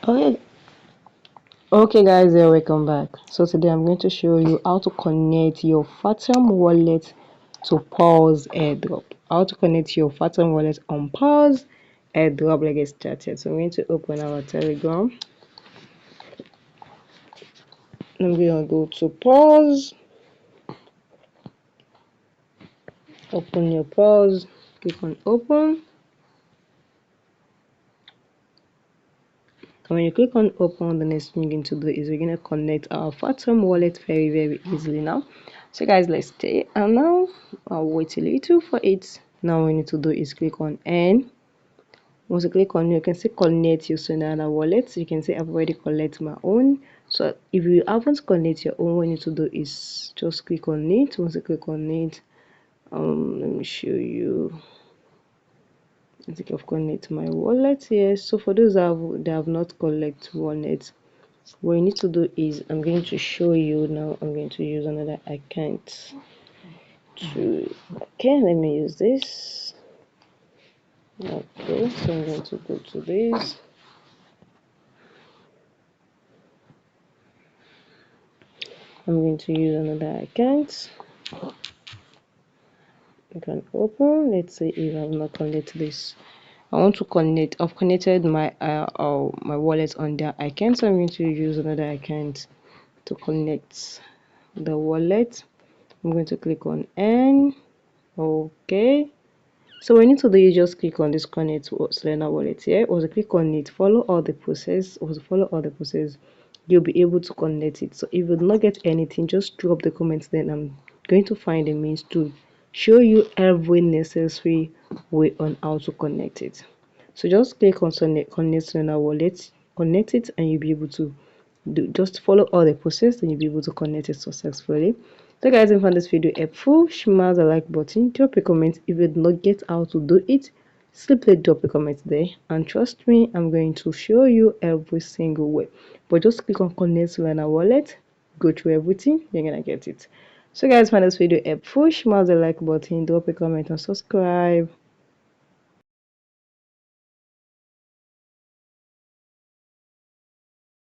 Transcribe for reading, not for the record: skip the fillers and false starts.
Okay, okay guys, welcome back. So today I'm going to show you how to connect your Phantom wallet to PAWS Airdrop. How to connect your Phantom wallet on PAWS Airdrop. Let's get started. So I'm going to open our Telegram. I'm going to go to PAWS. Open your PAWS. Click on open. And when you click on open, the next thing you're going to do is we're going to connect our Phantom wallet very easily now. So guys, let's stay, and now I'll wait a little for it. Now what we need to do is click on N. Once you click on, you can say connect your solana wallet. You can say I've already connected my own. So if you haven't connected your own, what you need to do is just click on it. Once you click on it, let me show you. I think I've connected my wallet here. So for those that have not collected wallet, what you need to do is I'm going to show you now. I'm going to use another account okay, let me use this. Okay, so I'm going to go to this. I'm going to use another account. You can open. Let's say if I've not connected this, I want to connect. I've connected my my wallet on their account, so I'm going to use another account to connect the wallet. I'm going to click on N. Okay, so what you need to do is just click on this connect solana wallet here. Once you click on it, follow all the process. You'll be able to connect it. So if you do not get anything, just drop the comments, then I'm going to find a means to show you every necessary way on how to connect it. So just click on connect solana wallet, connect it, and you'll be able to just follow all the process, and you'll be able to connect it successfully. So guys, if you found this video helpful, smash the like button, drop a comment. If you did not get how to do it, simply drop a comment there, and trust me, I'm going to show you every single way. But just click on connect solana wallet, go through everything, you're gonna get it. So guys, find this video helpful, smash the like button, drop a comment, and subscribe.